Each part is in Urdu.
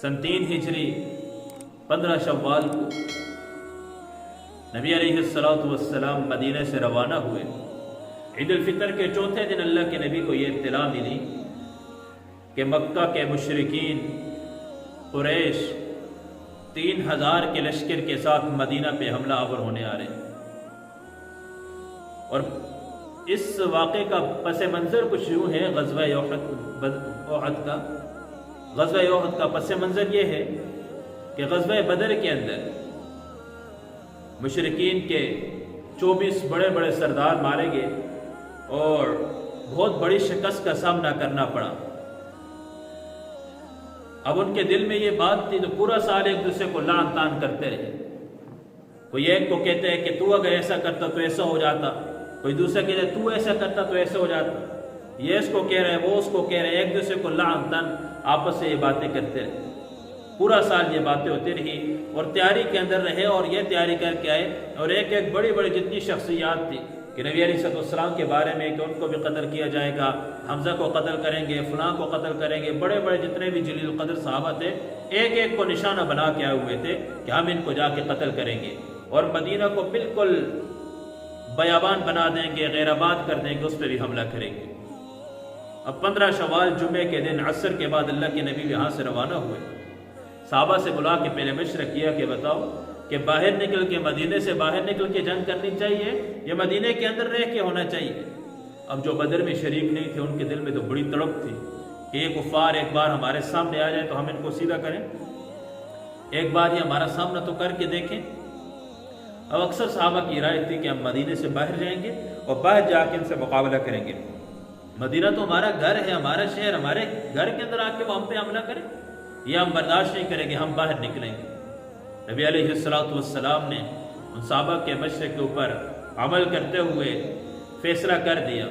سن 3 ہجری 15 شوال کو نبی علیہ السلام مدینہ سے روانہ ہوئے۔ عید الفطر کے چوتھے دن اللہ کے نبی کو یہ اطلاع ملی کہ مکہ کے مشرکین قریش 3000 کے لشکر کے ساتھ مدینہ پہ حملہ آور ہونے آ رہے ہیں، اور اس واقعے کا پس منظر کچھ یوں ہے۔ غزوہ احد کا پس منظر یہ ہے کہ غزوہ بدر کے اندر مشرکین کے 24 بڑے بڑے سردار مارے گئے اور بہت بڑی شکست کا سامنا کرنا پڑا۔ اب ان کے دل میں یہ بات تھی تو پورا سال ایک دوسرے کو لعن طعن کرتے رہے۔ کوئی ایک کو کہتے ہیں کہ تو اگر ایسا کرتا تو ایسا ہو جاتا، کوئی دوسرا کہتے ہیں تو ایسا کرتا تو ایسا ہو جاتا، یہ اس کو کہہ رہے ہیں وہ اس کو کہہ رہے ہیں، ایک دوسرے کو لعن طعن آپس سے یہ باتیں کرتے رہے۔ پورا سال یہ باتیں ہوتی رہی اور تیاری کے اندر رہے، اور یہ تیاری کر کے آئے، اور ایک ایک بڑی بڑی جتنی شخصیات تھی کہ نبی علیہ السلام کے بارے میں کہ ان کو بھی قتل کیا جائے گا، حمزہ کو قتل کریں گے، فلاں کو قتل کریں گے، بڑے بڑے جتنے بھی جلیل القدر صحابہ تھے ایک ایک کو نشانہ بنا کے آئے ہوئے تھے کہ ہم ان کو جا کے قتل کریں گے اور مدینہ کو بالکل بیابان بنا دیں گے، غیر آباد کر دیں گے، اس پہ بھی حملہ کریں گے۔ اب 15 شوال جمعے کے دن عصر کے بعد اللہ کے نبی یہاں سے روانہ ہوئے، صحابہ سے بلا کے پہلے مشورہ کیا کہ بتاؤ کہ باہر نکل کے مدینے سے باہر نکل کے جنگ کرنی چاہیے یا مدینے کے اندر رہ کے ہونا چاہیے؟ اب جو بدر میں شریک نہیں تھے ان کے دل میں تو بڑی تڑپ تھی کہ یہ کفار ایک بار ہمارے سامنے آ جائے تو ہم ان کو سیدھا کریں، ایک بار یہ ہمارا سامنا تو کر کے دیکھیں۔ اب اکثر صحابہ کی رائے تھی کہ ہم مدینے سے باہر جائیں گے اور باہر جا کے ان سے مقابلہ کریں گے، مدینہ تو ہمارا گھر ہے، ہمارا شہر، ہمارے گھر کے اندر آ کے وہ ہم پہ حملہ کریں، یہ ہم برداشت نہیں کریں گے، ہم باہر نکلیں گے۔ نبی علیہ السلام نے ان صحابہ کے مشورے کے اوپر عمل کرتے ہوئے فیصلہ کر دیا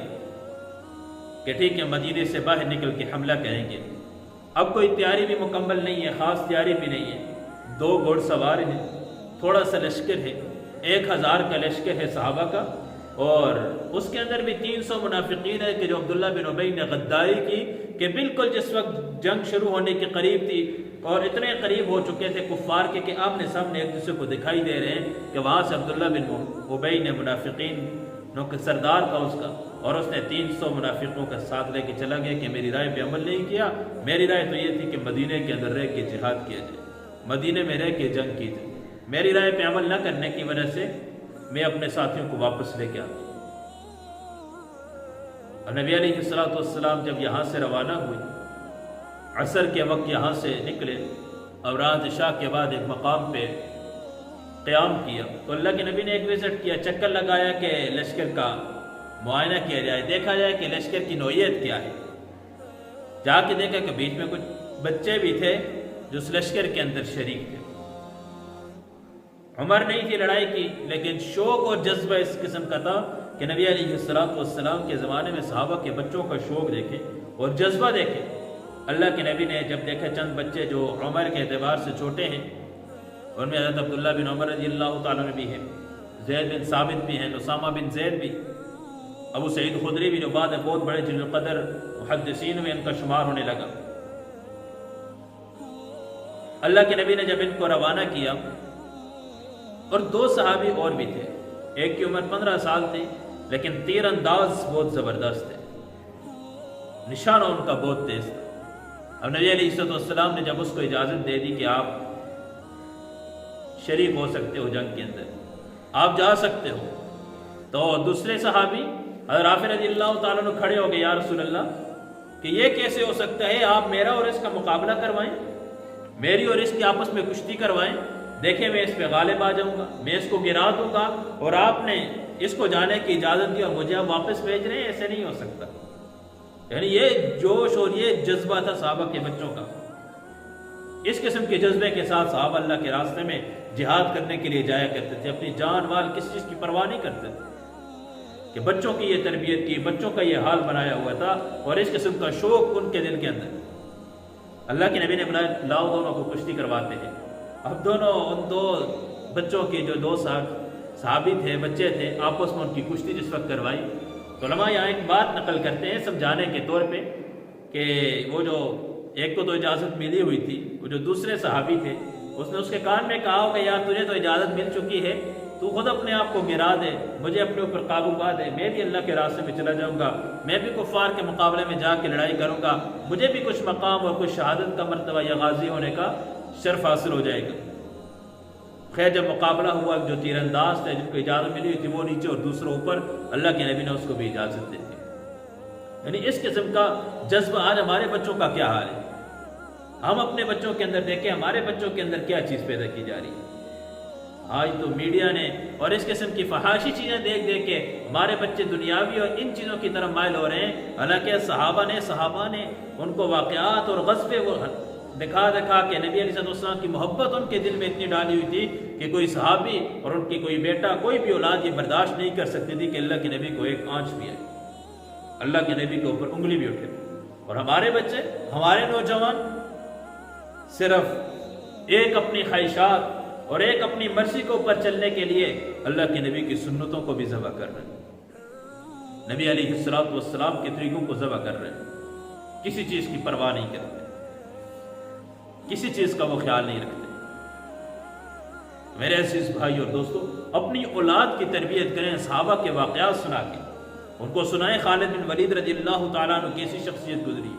کہ ٹھیک ہے مدینے سے باہر نکل کے حملہ کریں گے۔ اب کوئی تیاری بھی مکمل نہیں ہے، خاص تیاری بھی نہیں ہے، 2 گھوڑ سوار ہیں، تھوڑا سا لشکر ہے، 1000 کا لشکر ہے صحابہ کا، اور اس کے اندر بھی 300 منافقین ہے کہ جو عبداللہ بن ابی نے غداری کی کہ بالکل جس وقت جنگ شروع ہونے کے قریب تھی اور اتنے قریب ہو چکے تھے کفار کے کہ آمنے سامنے ایک دوسرے کو دکھائی دے رہے ہیں کہ وہاں سے عبداللہ بن ابی نے منافقین کا سردار تھا اس کا، اور اس نے 300 منافقوں کا ساتھ لے کے چلا گیا کہ میری رائے پہ عمل نہیں کیا، میری رائے تو یہ تھی کہ مدینے کے اندر رہ کے جہاد کیا جائے، مدینے میں رہ کے جنگ کی جائے، میری رائے پہ عمل نہ کرنے کی وجہ سے میں اپنے ساتھیوں کو واپس لے کے آتا ہوں۔ اور نبی علیہ السلام جب یہاں سے روانہ ہوئے، عصر کے وقت یہاں سے نکلے اور رات عشاء کے بعد ایک مقام پہ قیام کیا تو اللہ کے نبی نے ایک وزٹ کیا، چکر لگایا کہ لشکر کا معائنہ کیا جائے، دیکھا جائے کہ لشکر کی نوعیت کیا ہے۔ جا کے دیکھا کہ بیچ میں کچھ بچے بھی تھے جو اس لشکر کے اندر شریک تھے۔ عمر نہیں تھی لڑائی کی، لیکن شوق اور جذبہ اس قسم کا تھا کہ نبی علیہ السلام کے زمانے میں صحابہ کے بچوں کا شوق دیکھیں اور جذبہ دیکھیں۔ اللہ کے نبی نے جب دیکھا چند بچے جو عمر کے اعتبار سے چھوٹے ہیں، ان میں حضرت عبداللہ بن عمر رضی اللہ تعالیٰ عنہ بھی ہیں، زید بن ثابت بھی ہیں، اسامہ بن زید بھی، ابو سعید خدری بھی جو بعد میں بہت بڑے جلیل القدر محدثین میں ان کا شمار ہونے لگا۔ اللہ کے نبی نے جب ان کو روانہ کیا، اور 2 صحابی اور بھی تھے، ایک کی عمر 15 سال تھی لیکن تیر انداز بہت زبردست ہے، نشانہ ان کا بہت تیز تھا۔ اب نبی علیہ السلام نے جب اس کو اجازت دے دی کہ آپ شریک ہو سکتے ہو جنگ کے اندر، آپ جا سکتے ہو، تو دوسرے صحابی حضرت رافع رضی اللہ تعالیٰ عنہ کھڑے ہو گئے، یا رسول اللہ کہ یہ کیسے ہو سکتا ہے، آپ میرا اور اس کا مقابلہ کروائیں، میری اور اس کی آپس میں کشتی کروائیں، دیکھیں میں اس پہ غالب آ جاؤں گا، میں اس کو گرا دوں گا، اور آپ نے اس کو جانے کی اجازت دی اور مجھے آپ واپس بھیج رہے ہیں، ایسے نہیں ہو سکتا۔ یعنی یہ جوش اور یہ جذبہ تھا صحابہ کے بچوں کا، اس قسم کے جذبے کے ساتھ صحابہ اللہ کے راستے میں جہاد کرنے کے لیے جایا کرتے تھے، اپنی جان مال کس چیز کی پرواہ نہیں کرتے تھے، کہ بچوں کی یہ تربیت کی، بچوں کا یہ حال بنایا ہوا تھا، اور اس قسم کا شوق ان کے دل کے اندر۔ اللہ کے نبی نے بلایا لاؤ دونوں کو کشتی کرواتے ہیں۔ اب دونوں ان 2 بچوں کی جو 2 صحابی تھے، بچے تھے، آپس میں ان کی کشتی جس وقت کروائی تو علماء یہاں ایک بات نقل کرتے ہیں سمجھانے کے طور پہ کہ وہ جو ایک کو تو اجازت ملی ہوئی تھی، وہ جو دوسرے صحابی تھے اس نے اس کے کان میں کہا ہوگا یار تجھے تو اجازت مل چکی ہے، تو خود اپنے آپ کو گرا دے، مجھے اپنے اوپر قابو پا دے، میں بھی اللہ کے راستے میں چلا جاؤں گا، میں بھی کفار کے مقابلے میں جا کے لڑائی کروں گا، مجھے بھی کچھ مقام اور کچھ شہادت کا مرتبہ یا غازی ہونے کا شرف حاصل ہو جائے گا۔ خیر جب مقابلہ ہوا، جو تیر انداز تھے جن کو اجازت ملی ہوئی تھی وہ نیچے اور دوسرا اوپر، اللہ کے نبی نے اس کو بھی اجازت دے دی۔ یعنی اس قسم کا جذبہ آج ہمارے بچوں کا کیا حال ہے؟ ہم اپنے بچوں کے اندر دیکھیں ہمارے بچوں کے اندر کیا چیز پیدا کی جا رہی ہے۔ آج تو میڈیا نے اور اس قسم کی فحاشی چیزیں دیکھ دیکھ کے ہمارے بچے دنیاوی اور ان چیزوں کی طرف مائل ہو رہے ہیں، حالانکہ صحابہ نے ان کو واقعات اور غصبے وہ دکھا کے نبی علیہ السلام کی محبت ان کے دل میں اتنی ڈالی ہوئی تھی کہ کوئی صحابی اور ان کی کوئی بیٹا، کوئی بھی اولاد یہ برداشت نہیں کر سکتی تھی کہ اللہ کے نبی کو ایک آنچ بھی آئے، اللہ کے نبی کے اوپر انگلی بھی اٹھے۔ اور ہمارے بچے، ہمارے نوجوان صرف ایک اپنی خواہشات اور ایک اپنی مرضی کے اوپر چلنے کے لیے اللہ کے نبی کی سنتوں کو بھی ذبح کر رہے ہیں، نبی علیہ السلام کے طریقوں کو ذبح کر رہے ہیں، کسی چیز کی پرواہ نہیں کرتے، کسی چیز کا وہ خیال نہیں رکھتے۔ میرے عزیز بھائی اور دوستو، اپنی اولاد کی تربیت کریں، صحابہ کے واقعات سنا کے ان کو سنائیں، خالد بن ولید رضی اللہ تعالیٰ عنہ کیسی شخصیت گزری ہے،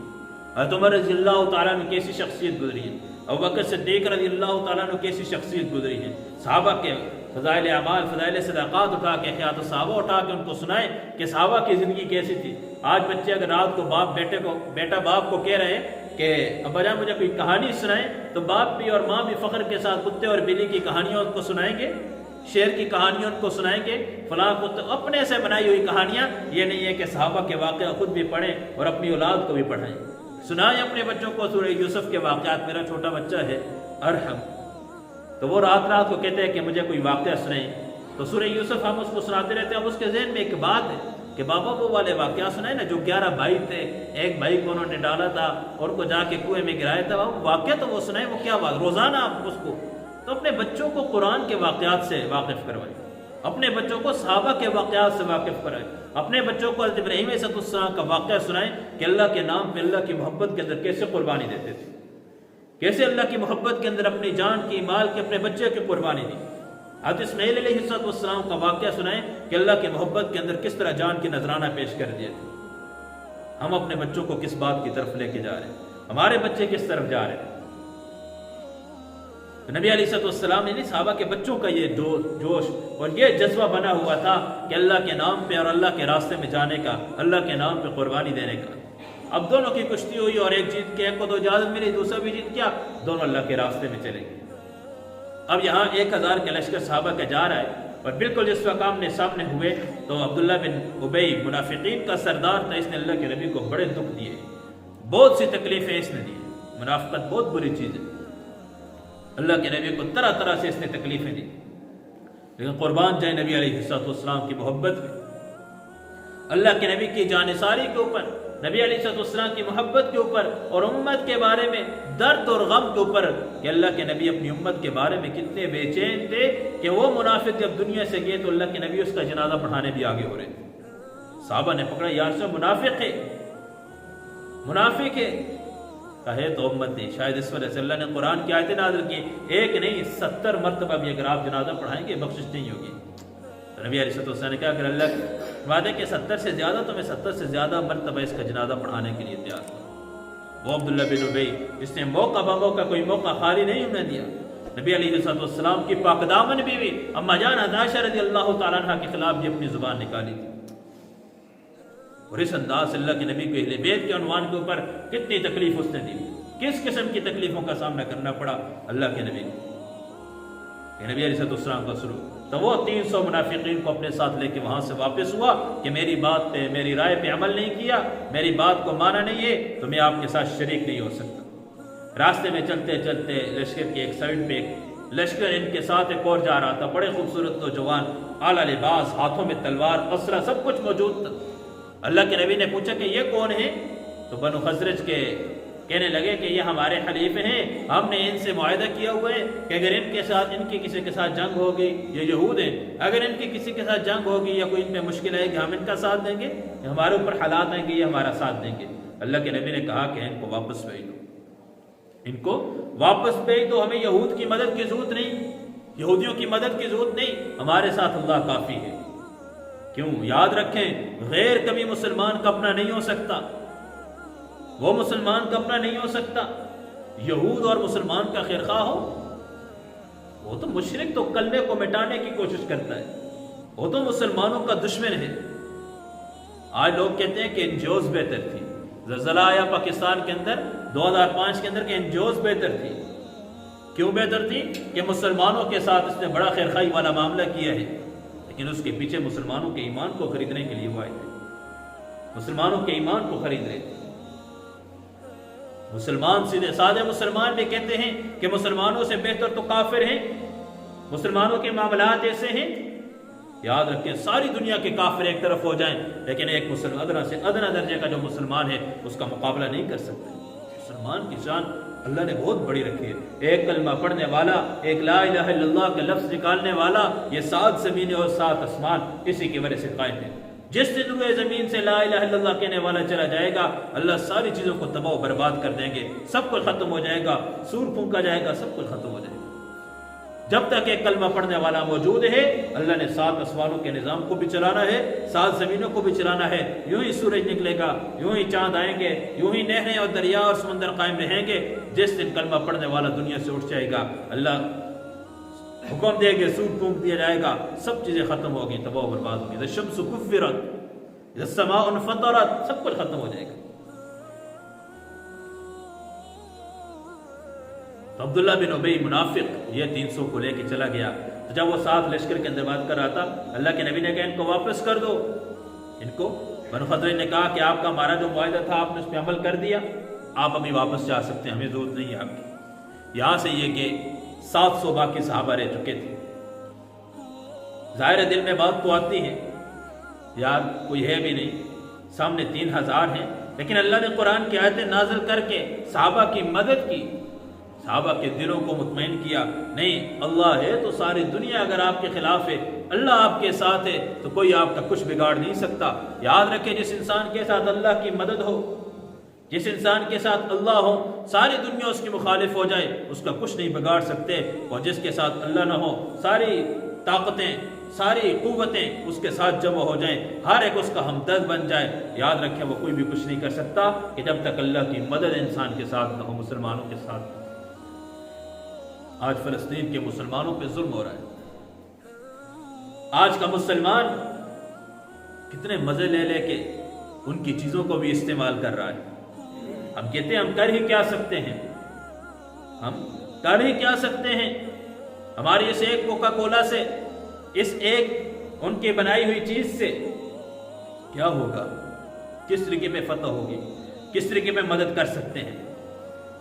حضرت عمر رضی اللہ تعالیٰ عنہ کیسی شخصیت گزری ہے، ابوبکر صدیق رضی اللہ تعالیٰ عنہ کیسی شخصیت گزری ہے، صحابہ کے فضائل اعمال، فضائل صدقات اٹھا کے، حیات الصحابہ اٹھا کے ان کو سنائیں کہ صحابہ کی زندگی کیسی تھی۔ آج بچے اگر رات کو بیٹا باپ کو کہہ رہے ہیں کہ ابا جان مجھے کوئی کہانی سنائیں، تو باپ بھی اور ماں بھی فخر کے ساتھ کتے اور بلی کی کہانیاں ان کو سنائیں گے، شیر کی کہانیاں ان کو سنائیں گے، فلاں کتے، اپنے سے بنائی ہوئی کہانیاں۔ یہ نہیں ہے کہ صحابہ کے واقعہ خود بھی پڑھیں اور اپنی اولاد کو بھی پڑھائیں، سنائیں اپنے بچوں کو سورہ یوسف کے واقعات۔ میرا چھوٹا بچہ ہے ارحم، تو وہ رات کو کہتے ہیں کہ مجھے کوئی واقعہ سنائیں، تو سورہ یوسف ہم اس کو سناتے رہتے ہیں۔ اب اس کے ذہن میں ایک بات ہے کہ بابا وہ والے واقعہ سنائیں نا جو 11 بھائی تھے، ایک بھائی کو انہوں نے ڈالا تھا اور کو جا کے کنویں میں گرایا تھا، واقعہ تو وہ سنائیں، وہ کیا واقعہ روزانہ آپ اس کو۔ تو اپنے بچوں کو قرآن کے واقعات سے واقف کروائیں، اپنے بچوں کو صحابہ کے واقعات سے واقف کرائیں، اپنے بچوں کو حضرت ابراہیم علیہ السلام کا واقعہ سنائیں کہ اللہ کے نام پہ، اللہ کی محبت کے اندر کیسے قربانی دیتے تھے، کیسے اللہ کی محبت کے اندر اپنی جان کی، مال کی، اپنے بچے کی قربانی دی۔ حضرت اسماعیل علیہ السلام کا واقعہ سنائیں کہ اللہ کی محبت کے اندر کس طرح جان کی نذرانہ پیش کر دیے تھے۔ ہم اپنے بچوں کو کس بات کی طرف لے کے جا رہے ہیں، ہمارے بچے کس طرف جا رہے ہیں؟ تو نبی علیہ السلام نے صحابہ کے بچوں کا یہ جوش اور یہ جذبہ بنا ہوا تھا کہ اللہ کے نام پہ اور اللہ کے راستے میں جانے کا، اللہ کے نام پہ قربانی دینے کا۔ اب دونوں کی کشتی ہوئی اور ایک جیت کے، ایک کو تو اجازت ملی، دوسرا بھی جیت گیا، دونوں اللہ کے راستے میں چلے گئے۔ اب یہاں 1000 کا لشکر صحابہ کا جا رہا ہے، اور بالکل جس وقت آمنے سامنے ہوئے تو عبداللہ بن ابی منافقین کا سردار تھا، اس نے اللہ کے نبی کو بڑے دکھ دیے، بہت سی تکلیفیں اس نے دی۔ منافقت بہت بری چیز ہے، اللہ کے نبی کو طرح طرح سے اس نے تکلیفیں دی، لیکن قربان جائے نبی علیہ السلام کی محبت میں، اللہ کے نبی کی جانثاری کے اوپر، نبی علیہ السلام کی محبت کے اوپر، اور امت کے بارے میں درد اور غم کے اوپر کہ اللہ کے نبی اپنی امت کے بارے میں کتنے بے چین تھے کہ وہ منافق جب دنیا سے گئے تو اللہ کے نبی اس کا جنازہ پڑھانے بھی آگے ہو رہے تھے۔ صحابہ نے پکڑا، یا رسول منافق ہے، منافق ہے، کہے تو امت ہے۔ شاید اس وجہ سے اللہ نے قرآن کی آیتیں نازل کی، ایک نہیں 70 مرتبہ بھی اگر آپ جنازہ پڑھائیں گے بخشش نہیں ہوگی۔ تو نبی علیہ السلام نے کہا اگر اللہ وعدے کے 70 سے زیادہ تو میں 70 سے زیادہ مرتبہ اس کا جنازہ پڑھانے کے لیے تیار ہوں۔ وہ عبداللہ بن ابی، اس نے موقع بموقع کوئی موقع خالی نہیں ہونے دیا۔ نبی علیہ السلام کی پاک دامن بیوی اما جان عائشہ رضی اللہ تعالیٰ عنہ کے خلاف بھی اپنی زبان نکالی تھی، اور اس انداز سے اللہ کے نبی کو اہل بیت کے عنوان کے اوپر کتنی تکلیف اس نے دی، کس قسم کی تکلیفوں کا سامنا کرنا پڑا اللہ کے نبی کو۔ نبی علیہ السلام کا سلوک تو وہ 300 منافقین کو اپنے ساتھ لے کے وہاں سے واپس ہوا کہ میری بات پہ، میری رائے پہ عمل نہیں کیا، میری بات کو مانا نہیں ہے تو میں آپ کے ساتھ شریک نہیں ہو سکتا۔ راستے میں چلتے چلتے لشکر کی ایک سائڈ پہ لشکر ان کے ساتھ ایک اور جا رہا تھا، بڑے خوبصورت نوجوان، اعلیٰ لباس، ہاتھوں میں تلوار، اسرہ، سب کچھ موجود تھا۔ اللہ کے نبی نے پوچھا کہ یہ کون ہے؟ تو بنو خزرج کے کہنے لگے کہ یہ ہمارے حلیفے ہیں، ہم نے ان سے معاہدہ کیا ہوا ہے کہ اگر ان کی کسی کے ساتھ جنگ ہوگی، یہ یہود ہیں، اگر ان کی کسی کے ساتھ جنگ ہوگی یا کوئی ان میں مشکل آئے گی ہم ان کا ساتھ دیں گے، ہمارے اوپر حالات آئیں گے یہ ہمارا ساتھ دیں گے۔ اللہ کے نبی نے کہا کہ ان کو واپس بھیج دو، ان کو واپس بھیج دو، ہمیں یہود کی مدد کی ضرورت نہیں، یہودیوں کی مدد کی ضرورت نہیں، ہمارے ساتھ اللہ کافی ہے۔ کیوں؟ یاد رکھیں غیر کبھی مسلمان کا اپنا نہیں ہو سکتا، وہ مسلمان کا اپنا نہیں ہو سکتا۔ یہود اور مسلمان کا خیرخواہ ہو، وہ تو مشرک تو کلمے کو مٹانے کی کوشش کرتا ہے، وہ تو مسلمانوں کا دشمن ہے۔ آج لوگ کہتے ہیں کہ انجوز بہتر تھی، زلزلہ آیا پاکستان کے اندر 2005 کے اندر کہ انجوز بہتر تھی۔ کیوں بہتر تھی؟ کہ مسلمانوں کے ساتھ اس نے بڑا خیرخواہی والا معاملہ کیا ہے، لیکن اس کے پیچھے مسلمانوں کے ایمان کو خریدنے کے لیے وہ آئے تھے، مسلمانوں کے ایمان کو خرید رہے تھے۔ مسلمان سیدھے سادے مسلمان بھی کہتے ہیں کہ مسلمانوں سے بہتر تو کافر ہیں، مسلمانوں کے معاملات ایسے ہیں۔ یاد رکھیں ساری دنیا کے کافر ایک طرف ہو جائیں، لیکن ایک مسلمان ادنا سے ادنا درجے کا جو مسلمان ہے اس کا مقابلہ نہیں کر سکتے۔ مسلمان کی شان اللہ نے بہت بڑی رکھی ہے۔ ایک کلمہ پڑھنے والا، ایک لا الہ الا اللہ کا لفظ نکالنے والا، یہ 7 زمینیں اور 7 آسمان اسی کی وجہ سے قائم ہے۔ جس دن روئے زمین سے لا الہ الا اللہ کہنے والا چلا جائے گا، اللہ ساری چیزوں کو تباہ و برباد کر دیں گے، سب کچھ ختم ہو جائے گا، سور پھونکا جائے گا، سب کچھ ختم ہو جائے گا۔ جب تک ایک کلمہ پڑھنے والا موجود ہے، اللہ نے 7 آسمانوں کے نظام کو بھی چلانا ہے، 7 زمینوں کو بھی چلانا ہے۔ یوں ہی سورج نکلے گا، یوں ہی چاند آئیں گے، یوں ہی نہریں اور دریا اور سمندر قائم رہیں گے۔ جس دن کلمہ پڑھنے والا دنیا سے اٹھ جائے گا، اللہ حکم دے گے، سور پھونک دیا جائے گا، سب چیزیں ختم ہوگی، تباہ و برباد ہوگی۔ اذا الشمس کفرت، اذا السماء انفطرت، سب کچھ ختم ہو جائے گا۔ تو عبداللہ بن ابی منافق یہ 300 کو لے کے چلا گیا، تو جب وہ 7 لشکر کے اندر بات کر رہا تھا، اللہ کے نبی نے کہا ان کو واپس کر دو۔ ان کو بنو خزرج نے کہا کہ آپ کا ہمارا جو معاہدہ تھا آپ نے اس پہ عمل کر دیا، آپ ابھی واپس جا سکتے ہیں، ہمیں ضرورت نہیں ہے آپ کی۔ یہاں سے یہ کہ 700 باقی صحابہ رہ چکے تھے۔ ظاہر دل میں بات تو آتی ہے، یار کوئی ہے بھی نہیں، سامنے 3000 ہیں، لیکن اللہ نے قرآن کی آیتیں نازل کر کے صحابہ کی مدد کی، صحابہ کے دلوں کو مطمئن کیا۔ نہیں، اللہ ہے تو ساری دنیا اگر آپ کے خلاف ہے، اللہ آپ کے ساتھ ہے تو کوئی آپ کا کچھ بگاڑ نہیں سکتا۔ یاد رکھیں جس انسان کے ساتھ اللہ کی مدد ہو، جس انسان کے ساتھ اللہ ہو، ساری دنیا اس کی مخالف ہو جائے، اس کا کچھ نہیں بگاڑ سکتے، اور جس کے ساتھ اللہ نہ ہو، ساری طاقتیں ساری قوتیں اس کے ساتھ جمع ہو جائیں، ہر ایک اس کا ہمدرد بن جائے، یاد رکھیں وہ کوئی بھی کچھ نہیں کر سکتا کہ جب تک اللہ کی مدد انسان کے ساتھ نہ ہو، مسلمانوں کے ساتھ نہ ہو۔ آج فلسطین کے مسلمانوں پہ ظلم ہو رہا ہے۔ آج کا مسلمان کتنے مزے لے لے کے ان کی چیزوں کو بھی استعمال کر رہا ہے۔ ہم کہتے ہیں ہم کر ہی کیا سکتے ہیں، ہم کر ہی کیا سکتے ہیں۔ ہماری اس ایک کوکا کولا سے، اس ایک ان کی بنائی ہوئی چیز سے کیا ہوگا؟ کس طریقے پہ فتح ہوگی؟ کس طریقے پہ مدد کر سکتے ہیں؟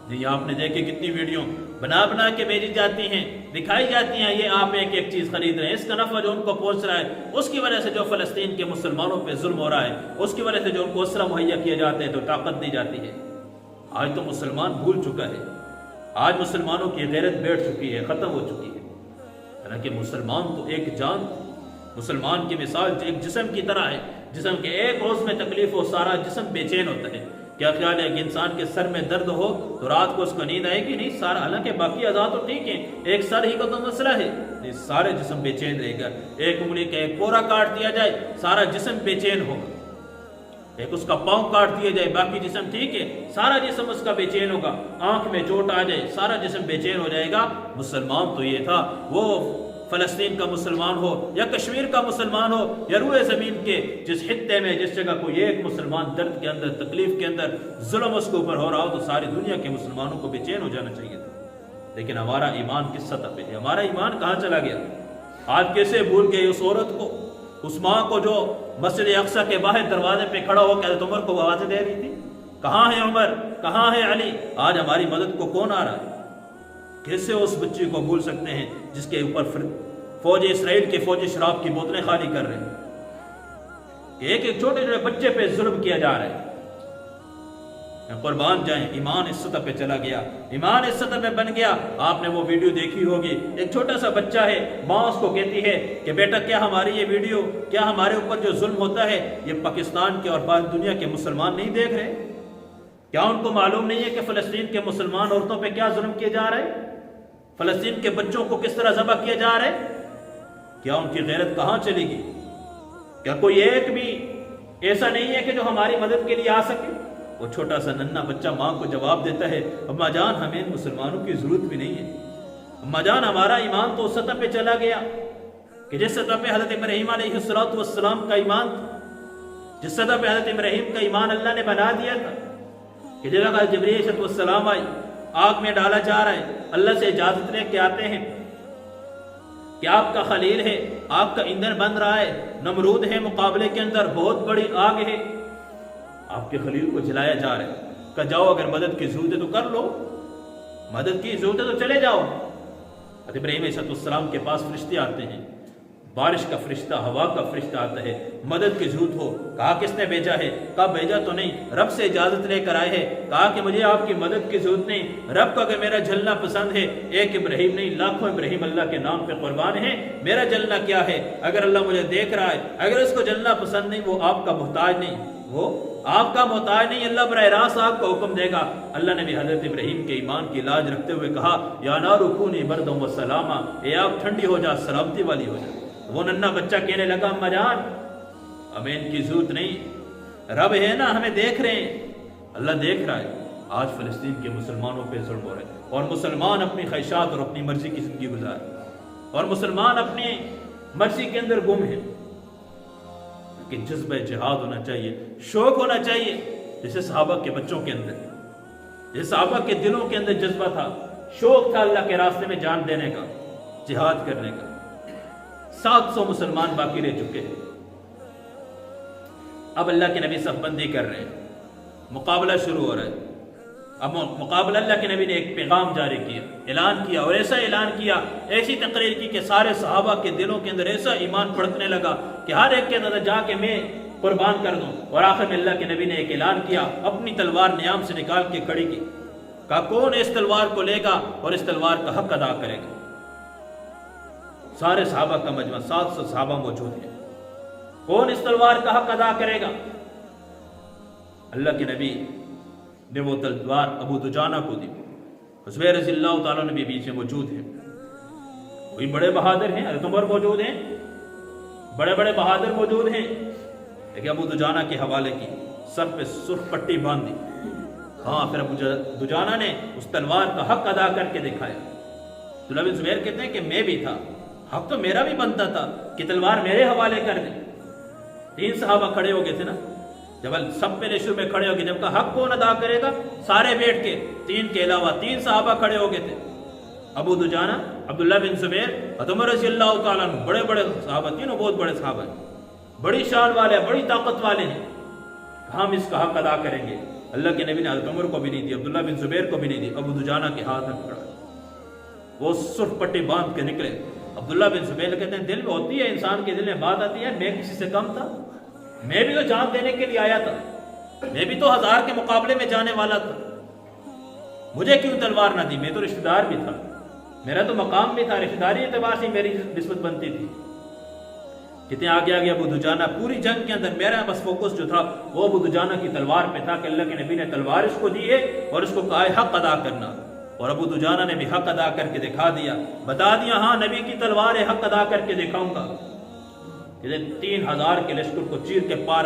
جی آپ نے دیکھے کتنی ویڈیو بنا بنا کے بھیجی جاتی ہیں، دکھائی جاتی ہیں، یہ آپ ایک ایک چیز خرید رہے ہیں، اس کا نفع جو ان کو پہنچ رہا ہے، اس کی وجہ سے جو فلسطین کے مسلمانوں پہ ظلم ہو رہا ہے، اس کی وجہ سے جو ان کو اسرہ مہیا کیا جاتا ہے، تو طاقت دی جاتی ہے۔ آج تو مسلمان بھول چکا ہے، آج مسلمانوں کی غیرت بیٹھ چکی ہے، ختم ہو چکی ہے۔ حالانکہ مسلمان تو ایک جان، مسلمان کی مثال ایک جسم کی طرح ہے، جسم کے ایک روز میں تکلیف ہو سارا جسم بے چین ہوتا ہے۔ کیا خیال ہے کہ انسان کے سر میں درد ہو تو رات کو اس کو نیند آئے گی؟ نہیں، سارا، حالانکہ باقی اعضاء تو ٹھیک ہیں، ایک سر ہی کا تو مسئلہ ہے، نہیں سارے جسم بے چین رہے گا۔ ایک انگلی کا ایک پورا کاٹ دیا جائے، سارا جسم بے چین ہوگا۔ ایک اس کا پاؤں کاٹ دیا جائے، باقی جسم ٹھیک ہے، سارا جسم اس کا بے چین ہوگا۔ آنکھ میں چوٹ آ جائے، سارا جسم بے چین ہو جائے گا۔ مسلمان تو یہ تھا، وہ فلسطین کا مسلمان ہو یا کشمیر کا مسلمان ہو یا روئے زمین کے جس خطے میں جس جگہ کوئی ایک مسلمان درد کے اندر، تکلیف کے اندر، ظلم اس کے اوپر ہو رہا ہو، تو ساری دنیا کے مسلمانوں کو بے چین ہو جانا چاہیے تھا۔ لیکن ہمارا ایمان کس سطح پہ ہے؟ ہمارا ایمان کہاں چلا گیا؟ آج کیسے بھول گئے اس عورت کو، اس ماں کو جو مسجد اقصی کے باہر دروازے پہ کھڑا ہو کے حضرت عمر کو آوازیں دے رہی تھی، کہاں ہے عمر، کہاں ہے علی؟ آج ہماری مدد کو کون آ رہا ہے؟ کیسے اس بچی کو بھول سکتے ہیں جس کے اوپر فوج اسرائیل کے فوجی شراب کی بوتلیں خالی کر رہے ہیں، کہ ایک ایک چھوٹے چھوٹے بچے پہ ظلم کیا جا رہا ہے۔ قربان جائیں، ایمان اس سطح پہ چلا گیا، ایمان اس سطح پہ بن گیا۔ آپ نے وہ ویڈیو دیکھی ہوگی، ایک چھوٹا سا بچہ ہے، ماں اس کو کہتی ہے کہ بیٹا کیا ہماری یہ ویڈیو، کیا ہمارے اوپر جو ظلم ہوتا ہے یہ پاکستان کے اور پاک دنیا کے مسلمان نہیں دیکھ رہے؟ کیا ان کو معلوم نہیں ہے کہ فلسطین کے مسلمان عورتوں پہ کیا ظلم کیے جا رہے ہیں؟ فلسطین کے بچوں کو کس طرح ذبح کیا جا رہا ہے؟ کیا ان کی غیرت کہاں چلے گی؟ کیا کوئی ایک بھی ایسا نہیں ہے کہ جو ہماری مدد کے لیے آ سکے؟ وہ چھوٹا سا ننھا بچہ ماں کو جواب دیتا ہے، اماں جان ہمیں مسلمانوں کی ضرورت بھی نہیں ہے، اماں جان ہمارا ایمان تو اس سطح پہ چلا گیا کہ جس سطح پہ حضرت ابراہیم علیہ السلام کا ایمان تھا، جس سطح پہ حضرت ابراہیم کا ایمان اللہ نے بنا دیا تھا کہ جب جبرائیل علیہ السلام آئی، آگ میں ڈالا جا رہا ہے، اللہ سے اجازت لے کے آتے ہیں کہ آپ کا خلیل ہے، آگ کا ایندھن بن رہا ہے، نمرود ہے مقابلے کے اندر، بہت بڑی آگ ہے، آپ کے خلیل کو جلایا جا رہا ہے، کہ جاؤ اگر مدد کی ضرورت ہے تو کر لو، مدد کی ضرورت ہے تو چلے جاؤ۔ حضرت ابراہیم علیہ السلام کے پاس فرشتے آتے ہیں، بارش کا فرشتہ، ہوا کا فرشتہ آتا ہے، مدد کی ضرورت ہو، کہا کس نے بھیجا ہے؟ کہا بھیجا تو نہیں، رب سے اجازت لے کر آئے ہیں، کہا کہ مجھے آپ کی مدد کی ضرورت نہیں، رب کو اگر میرا جلنا پسند ہے، ایک ابراہیم نہیں لاکھوں ابراہیم اللہ کے نام پہ قربان ہیں، میرا جلنا کیا ہے؟ اگر اللہ مجھے دیکھ رہا ہے، اگر اس کو جلنا پسند نہیں، وہ آپ کا محتاج نہیں، وہ آپ کا محتاج نہیں، اللہ براہ راست آپ کو حکم دے گا۔ اللہ نے بھی حضرت ابراہیم کے ایمان کی لاج رکھتے ہوئے کہا، یا نار کونی بردا و سلاما، اے آگ ٹھنڈی ہو جا، سلامتی والی ہو جا۔ وہ ننھا بچہ کہنے لگا، اماں جان ہمیں ان کی ضرورت نہیں، رب ہے نا، ہمیں دیکھ رہے ہیں، اللہ دیکھ رہا ہے۔ آج فلسطین کے مسلمانوں پہ ظلم ہو رہا ہے، اور مسلمان اپنی خواہشات اور اپنی مرضی کی زندگی گزار رہے ہیں، اور مسلمان اپنی مرضی کے اندر گم ہیں۔ کہ جذبہ جہاد ہونا چاہیے، شوق ہونا چاہیے، جیسے صحابہ کے بچوں کے اندر، جیسے صحابہ کے دلوں کے اندر جذبہ تھا، شوق تھا اللہ کے راستے میں جان دینے کا، جہاد کرنے کا۔ 700 مسلمان باقی رہ چکے ہیں، اب اللہ کے نبی صف بندی کر رہے ہیں، مقابلہ شروع ہو رہا ہے۔ اب مقابلہ، اللہ کے نبی نے ایک پیغام جاری کیا، اعلان کیا، اور ایسا اعلان کیا، ایسی تقریر کی کہ سارے صحابہ کے دلوں کے اندر ایسا ایمان پھڑکنے لگا کہ ہر ایک کے اندر جا کے میں قربان کر دوں۔ اور آخر میں اللہ کے نبی نے ایک اعلان کیا، اپنی تلوار نیام سے نکال کے کھڑی کی، کہا کون اس تلوار کو لے گا اور اس تلوار کا حق ادا کرے گا؟ سارے صحابہ کا مجمع، 700 صحابہ موجود ہیں، کون اس تلوار کا حق ادا کرے گا؟ اللہ کے نبی نے وہ تلوار ابو دجانہ کو دی، زبیر رضی اللہ تعالیٰ نے بھی بیچ میں موجود ہیں، وہی بڑے بہادر ہیں، حضرت عمر موجود ہیں، بڑے بڑے بہادر موجود ہیں، لیکن ابو دجانہ کے حوالے کی، سر پہ سرخ پٹی باندھ دی۔ ہاں، پھر ابو دجانہ نے اس تلوار کا حق ادا کر کے دکھایا۔ عبداللہ بن زبیر کہتے ہیں کہ میں بھی تھا، حق تو میرا بھی بنتا تھا کہ تلوار میرے حوالے کر دیں۔ 3 صحابہ کھڑے ہو گئے تھے نا، جب سب پہلے شروع میں کھڑے ہو گئے، جب کا حق کون ادا کرے گا، سارے بیٹھ کے، 3 کے علاوہ 3 صحابہ کھڑے ہو گئے تھے، ابو دجانہ، عبداللہ بن زبیر، عمر رضی اللہ تعالیٰ عنہ، بڑے بڑے صحابہ، تینوں بہت بڑے صحابہ ہیں، بڑی شان والے، بڑی طاقت والے ہیں، ہم اس کا حق ادا کریں گے۔ اللہ کے نبی نے حضرت عمر کو بھی نہیں دی، عبداللہ بن زبیر کو بھی نہیں دی، ابو دجانہ کے ہاتھ میں پکڑا، وہ سرخ پٹی باندھ کے نکلے۔ عبداللہ بن زبیر کہتے ہیں دل میں ہوتی ہے، انسان کے دل میں بات آتی ہے، میں کسی سے کم تھا، میں بھی تو جان دینے کے لیے آیا تھا، میں بھی تو 1000 کے مقابلے میں جانے والا تھا، مجھے کیوں تلوار نہ دی؟ میں تو رشتہ دار بھی تھا، میرا تو مقام بھی تھا، رشتہ داری اعتبار سے میری نسبت بنتی تھی۔ کتنے آگے آگے ابو دجانہ، پوری جنگ کے اندر میرا بس فوکس جو تھا وہ ابو دجانہ کی تلوار پہ تھا کہ اللہ کے نبی نے تلوار اس کو دی ہے اور اس کو کہا ہے حق ادا کرنا، اور ابو دجانہ نے بھی حق ادا کر کے دکھا دیا، بتا دیا ہاں نبی کی تلوار ہے، حق ادا کر کے دکھاؤں گا۔ 3000 کے لشکر کو چیر کے پار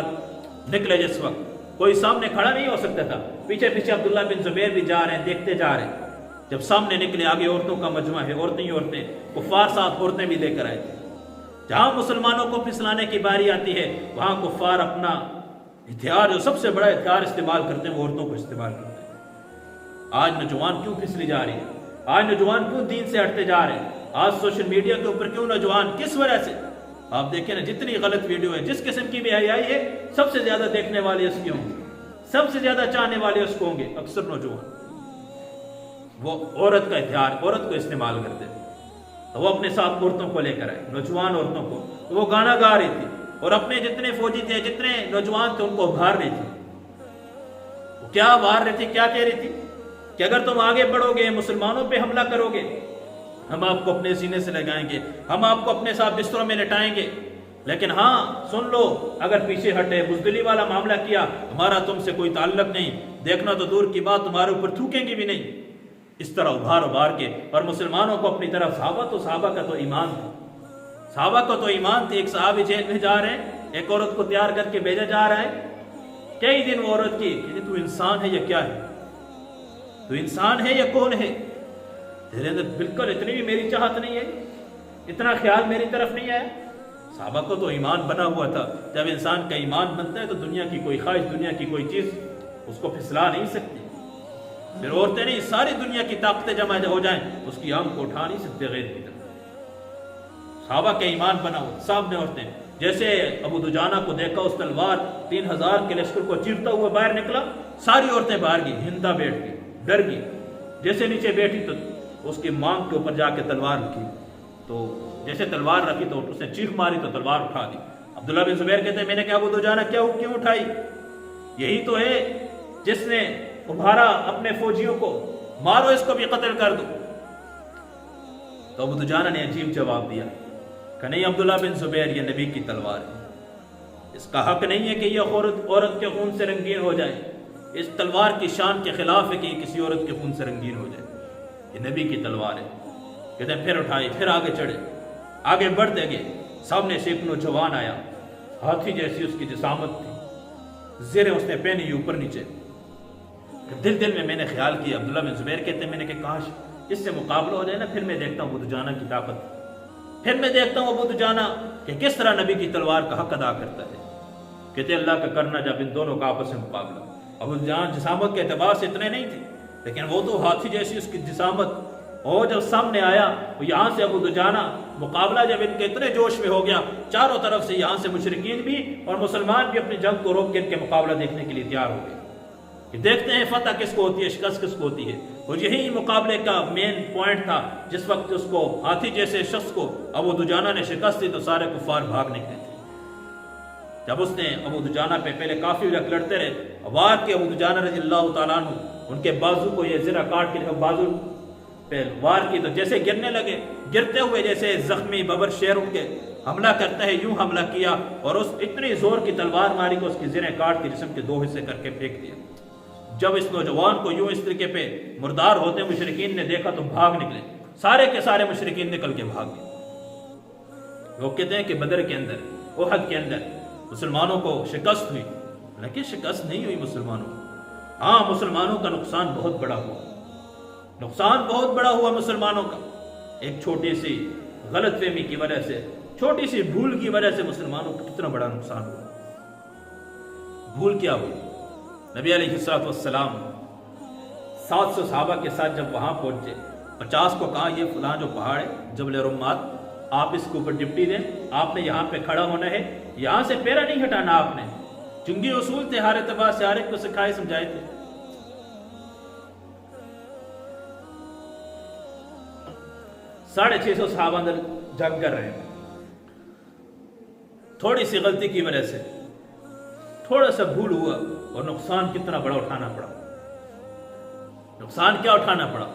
نکلے، جس وقت کوئی سامنے کھڑا نہیں ہو سکتا تھا، پیچھے پیچھے عبداللہ بن زبیر بھی جا رہے ہیں، دیکھتے جا رہے ہیں۔ جب سامنے نکلے، آگے عورتوں کا مجمع ہے، عورتیں ہی عورتیں، کفار ساتھ عورتیں بھی لے کر آئے تھے۔ جہاں مسلمانوں کو پھسلانے کی باری آتی ہے، وہاں کفار اپنا ہتھیار، جو سب سے بڑا ہتھیار استعمال کرتے ہیں، وہ عورتوں کو استعمال کرتے ہیں۔ آج نوجوان کیوں پھسلی جا رہی ہے؟ آج نوجوان کیوں دین سے ہٹتے جا رہے ہیں؟ آج سوشل میڈیا کے اوپر کیوں نوجوان، کس وجہ سے؟ آپ دیکھیں نا، جتنی غلط ویڈیو ہے، جس قسم کی بھی حیائی ہے، سب سے زیادہ دیکھنے والے اس کی ہوں گے، سب سے زیادہ چاہنے والے اس کو ہوں گے، اکثر نوجوان۔ وہ عورت کا ہتھیار، عورت کو استعمال کرتے تھے، تو وہ اپنے ساتھ عورتوں کو لے کر آئے، نوجوان عورتوں کو، تو وہ گانا گا رہی تھی، اور اپنے جتنے فوجی تھے، جتنے نوجوان تھے، ان کو ابھار رہی تھی۔ وہ کیا ابھار رہی تھی، کیا کہہ رہی تھی؟ کہ اگر تم آگے بڑھو گے، مسلمانوں پہ حملہ کرو گے، ہم آپ کو اپنے سینے سے لگائیں گے، ہم آپ کو اپنے ساتھ بستروں میں لٹائیں گے، لیکن ہاں سن لو، اگر پیچھے ہٹے، بزدلی والا معاملہ کیا، ہمارا تم سے کوئی تعلق نہیں، دیکھنا تو دور کی بات تمہارے اوپر تھوکیں گی بھی نہیں، اس طرح ابھار کے۔ اور مسلمانوں کو اپنی طرف، صحابہ کا تو ایمان تھا، صحابہ کو تو ایمان تھی۔ ایک صحابی جیل میں جا رہے ہیں، ایک عورت کو تیار کر کے بھیجا جا رہا ہے، کئی دن وہ عورت کی کہ تو انسان ہے یا کیا ہے، تو انسان ہے یا کون ہے، تیرے اندر بالکل اتنی بھی میری چاہت نہیں ہے، اتنا خیال میری طرف نہیں آیا۔ صحابہ کو تو ایمان بنا ہوا تھا، جب انسان کا ایمان بنتا ہے تو دنیا کی کوئی خواہش، دنیا کی کوئی چیز اس کو پھسلا نہیں سکتی۔ پھر عورتیں نہیں، ساری دنیا کی طاقتیں جمع ہو جائیں اس کی آنکھ کو اٹھا نہیں سکتے غیر کی طرف۔ صحابہ کا ایمان بنا ہوا، سامنے عورتیں، جیسے ابو دجانہ کو دیکھا، اس تلوار 3000 کے لشکر کو چیرتا ہوا باہر نکلا، ساری عورتیں باہر گئی، ہندا بیٹھ گئی، ڈر گئی، جیسے نیچے بیٹھی تو اس کی مانگ کے اوپر جا کے تلوار رکھی، تو جیسے تلوار رکھی تو اس نے چیخ ماری تو تلوار اٹھا دی۔ عبداللہ بن زبیر کہتے ہیں میں نے کہا ابو دجانہ کیوں اٹھائی، یہی تو ہے جس نے ابھارا اپنے فوجیوں کو، مارو اس کو بھی قتل کر دو۔ تو ابو دجانہ نے عجیب جواب دیا کہ نہیں عبداللہ بن زبیر، یہ نبی کی تلوار ہے، اس کا حق نہیں ہے کہ یہ عورت کے خون سے رنگین ہو جائے، اس تلوار کی شان کے خلاف ہے کہ یہ کسی عورت کے خون سے رنگین ہو جائے، یہ نبی کی تلوار ہے۔ کہتے ہیں پھر اٹھائی، پھر آگے چڑھے، آگے بڑھتے گئے، سامنے سے ایک نوجوان آیا، ہاتھی جیسی اس کی جسامت تھی، زیریں اس نے پہنی اوپر نیچے۔ دل میں نے خیال کیا، عبداللہ بن زبیر کہتے ہیں میں نے کہا کاش اس سے مقابلہ ہو جائے نا، پھر میں دیکھتا ہوں ابو دجانہ کی طاقت، پھر میں دیکھتا ہوں ابو دجانہ کہ کس طرح نبی کی تلوار کا حق ادا کرتا ہے۔ کہتے ہیں اللہ کا کرنا جب ان دونوں کا آپس میں مقابلہ، ابو دجانہ جسامت کے اعتبار سے اتنے نہیں تھے، لیکن وہ تو ہاتھی جیسی اس کی جسامت، اور جب سامنے آیا وہ یہاں سے ابو دجانہ، مقابلہ جب ان کے اتنے جوش میں ہو گیا، چاروں طرف سے یہاں سے مشرکین بھی اور مسلمان بھی اپنی جنگ کو روک کے ان کے مقابلہ دیکھنے کے لیے تیار ہو گئے کہ دیکھتے ہیں فتح کس کو ہوتی ہے، شکست کس کو ہوتی ہے۔ اور یہی مقابلے کا مین پوائنٹ تھا، جس وقت اس کو ہاتھی جیسے شخص کو ابو دجانہ نے شکست دی تو سارے کفار بھاگ نکلے تھے۔ جب اس نے ابو دجانہ پہ پہلے کافی وقت لڑتے رہے، وار کے ابو دجانہ رضی اللہ تعالیٰ عنہ ان کے بازو کو یہ زرہ کاٹ کے بازو پہ وار کی تو جیسے گرنے لگے، گرتے ہوئے جیسے زخمی ببر شیر ان کے حملہ کرتا ہے یوں حملہ کیا، اور اس اتنی زور کی تلوار ماری کہ اس کی زرہیں کاٹ کے جسم کے 2 حصے کر کے پھینک دیا۔ جب اس نوجوان کو یوں اس طریقے پہ مردار ہوتے مشرکین نے دیکھا تو بھاگ نکلے، سارے کے سارے مشرکین نکل کے بھاگ گئے۔ وہ کہتے ہیں کہ بدر کے اندر، احد کے اندر مسلمانوں کو شکست ہوئی، لیکن شکست نہیں ہوئی مسلمانوں کو، ہاں مسلمانوں کا نقصان بہت بڑا ہوا، نقصان بہت بڑا ہوا مسلمانوں کا۔ ایک چھوٹی سی غلط فہمی کی وجہ سے، چھوٹی سی بھول کی وجہ سے مسلمانوں کا کتنا بڑا نقصان ہوا۔ بھول کیا ہوئی؟ نبی علیہ السلام 700 صحابہ کے ساتھ جب وہاں پہنچے، 50 کو کہا یہ فلاں جو پہاڑ ہے جبل رمات، آپ اس کے اوپر ڈپٹی دیں، آپ نے یہاں پہ کھڑا ہونا ہے، یہاں سے پیرا نہیں ہٹانا آپ نے۔ جنگی اصول تھے، ہر اعتبار سے ہر ایک کو سکھائے سمجھائے تھے۔ 650 صحابہ اندر جنگ کر رہے ہیں، تھوڑی سی غلطی کی وجہ سے تھوڑا سا بھول ہوا اور نقصان کتنا بڑا اٹھانا پڑا۔ نقصان کیا اٹھانا پڑا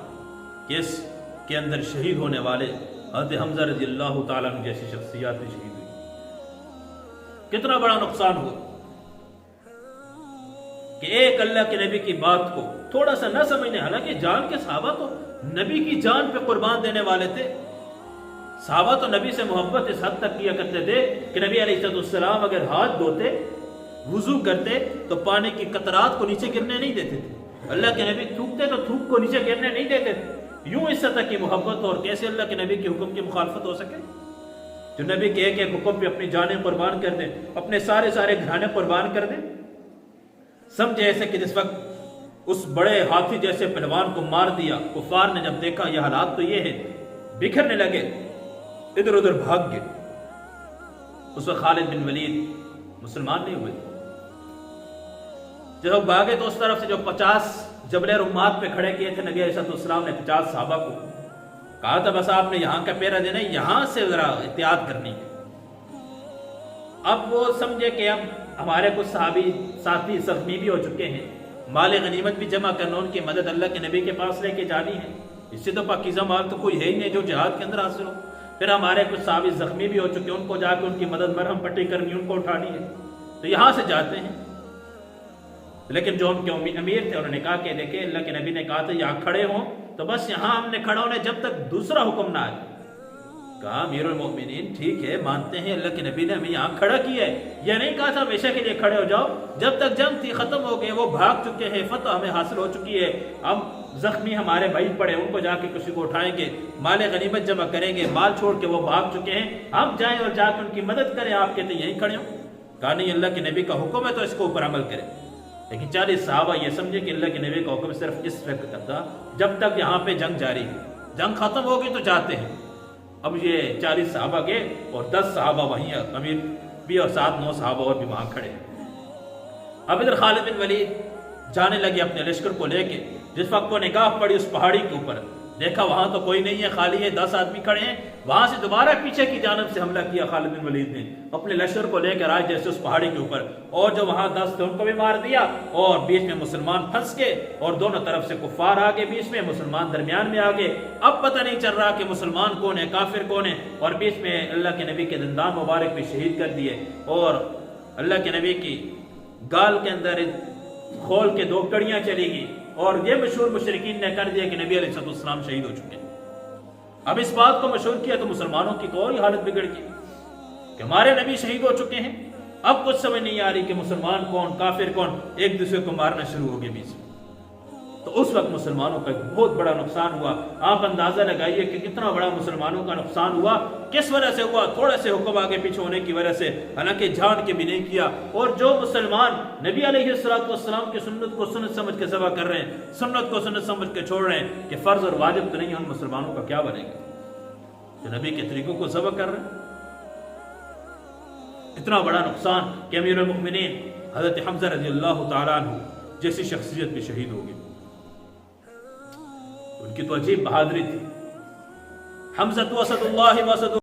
کہ اس کے اندر شہید ہونے والے حضرت حمزہ رضی اللہ تعالیٰ عنہ جیسی شخصیات بھی شہید ہوئی۔ کتنا بڑا نقصان ہوا کہ ایک اللہ کے نبی کی بات کو تھوڑا سا نہ سمجھنے، حالانکہ جان کے صحابہ تو نبی کی جان پہ قربان دینے والے تھے، صحابہ تو نبی سے محبت اس حد تک کیا کرتے تھے کہ نبی علیہ السلام اگر ہاتھ دھوتے، وضو کرتے تو پانی کی قطرات کو نیچے گرنے نہیں دیتے تھے، اللہ کے نبی تھوکتے تو تھوک کو نیچے گرنے نہیں دیتے تھے۔ یوں اس سطح کی محبت، اور کیسے اللہ کے نبی کے حکم کی مخالفت ہو سکے؟ جو نبی کے ایک ایک حکم پہ اپنی جانیں قربان کر دیں، اپنے سارے گھرانے قربان کر دیں۔ سمجھے ایسے کہ جس وقت اس بڑے ہاتھی جیسے پہلوان کو مار دیا، کفار نے جب دیکھا یہ حالات تو یہ ہے، بکھرنے لگے، ادھر ادھر بھاگ گئے۔ اس وقت خالد بن ولید مسلمان نہیں ہوئے، جب بھاگے تو اس طرف سے جو 50 جبل رمات پہ کھڑے کیے تھے نبی علیہ السلام نے 50 صحابہ کو کہا تھا بس آپ نے یہاں کا پیرا دینا ہے، یہاں سے ذرا احتیاط کرنی ہے۔ اب وہ سمجھے کہ اب ہمارے کچھ صحابی ساتھی زخمی بھی ہو چکے ہیں، مال غنیمت بھی جمع کرنا، ان کی مدد اللہ کے نبی کے پاس لے کے جانی ہے، اس سے تو پاکیزہ مال تو کوئی ہے ہی نہیں جو جہاد کے اندر حاصل ہو۔ پھر ہمارے کچھ صحابی زخمی بھی ہو چکے، ان کو جا کے ان کی مدد مرہم پٹی کرنی، ان کو اٹھانی ہے، تو یہاں سے جاتے ہیں۔ لیکن جو ان کے امیر تھے انہوں نے کہا کہ دیکھیں اللہ کے نبی نے کہا تھا یہاں کھڑے ہوں، تو بس یہاں ہم نے کھڑا ہونے جب تک دوسرا حکم نہ آئے۔ کہا امیر المومنین ٹھیک ہے مانتے ہیں اللہ کے نبی نے ہمیں یہاں کھڑا کیا ہے، یہ نہیں کہا تھا ہمیشہ کے لیے کھڑے ہو جاؤ، جب تک جنگ تھی ختم ہو گئے، وہ بھاگ چکے ہیں، فتح ہمیں حاصل ہو چکی ہے، اب زخمی ہمارے بھائی پڑے ان کو جا کے کسی کو اٹھائیں گے، مال غنیمت جمع کریں گے، مال چھوڑ کے وہ بھاگ چکے ہیں، ہم جائیں اور جا کے ان کی مدد کریں، آپ کہتے ہیں یہیں کھڑے ہوں؟ کہا نہیں اللہ کے نبی کا حکم ہے تو اس کو اوپر عمل کریں۔ لیکن 40 صحابہ یہ سمجھے کہ اللہ کے نبی کا حکم صرف اس وقت تھا جب تک یہاں پہ جنگ جاری ہے، جنگ ختم ہوگی تو جاتے ہیں۔ اب یہ 40 صحابہ گئے اور 10 صحابہ وہیں، امیر بھی اور 7-9 صحابہ اور بھی وہاں کھڑے ہیں۔ اب ادھر خالد بن ولید جانے لگے اپنے لشکر کو لے کے، جس وقت وہ نگاہ پڑی اس پہاڑی کے اوپر، دیکھا وہاں تو کوئی نہیں ہے، خالی ہے، 10 آدمی کھڑے ہیں، وہاں سے دوبارہ پیچھے کی جانب سے حملہ کیا خالد بن ولید نے، اپنے لشکر کو لے کر آئے جیسے اس پہاڑی کے اوپر، اور جو وہاں 10 تھے ان کو بھی مار دیا، اور بیچ میں مسلمان پھنس گئے، اور دونوں طرف سے کفار آگے، بیچ میں مسلمان درمیان میں آگے، اب پتہ نہیں چل رہا کہ مسلمان کون ہے کافر کون ہے، اور بیچ میں اللہ کے نبی کے دندان مبارک بھی شہید کر دیے، اور اللہ کے نبی کی گال کے اندر کھول کے 2 کڑیاں چلی گئی، اور یہ مشہور مشرکین نے کر دیا کہ نبی علیہ السلام شہید ہو چکے ہیں۔ اب اس بات کو مشہور کیا تو مسلمانوں کی تو اور ہی حالت بگڑ گئی کہ ہمارے نبی شہید ہو چکے ہیں، اب کچھ سمجھ نہیں آ رہی کہ مسلمان کون کافر کون، ایک دوسرے کو مارنا شروع ہو گئے بیچ میں۔ تو اس وقت مسلمانوں کا ایک بہت بڑا نقصان ہوا، آپ اندازہ لگائیے کہ کتنا بڑا مسلمانوں کا نقصان ہوا، کس وجہ سے ہوا؟ تھوڑے سے حکم آگے پیچھے ہونے کی وجہ سے، حالانکہ جان کے بھی نہیں کیا، اور جو مسلمان نبی علیہ السلام کی سنت کو سنت سمجھ کے ذبح کر رہے ہیں، سنت کو سنت سمجھ کے چھوڑ رہے ہیں کہ فرض اور واجب تو نہیں، ان مسلمانوں کا کیا بنے گا جو نبی کے طریقوں کو ذبح کر رہے ہیں؟ اتنا بڑا نقصان کہ امیر المؤمنین حضرت حمزہ رضی اللہ تعالیٰ عنہ جیسی شخصیت بھی شہید ہو گئی۔ ان کی تو عجیب بہادری تھی، حمزہ اسد اللہ واسد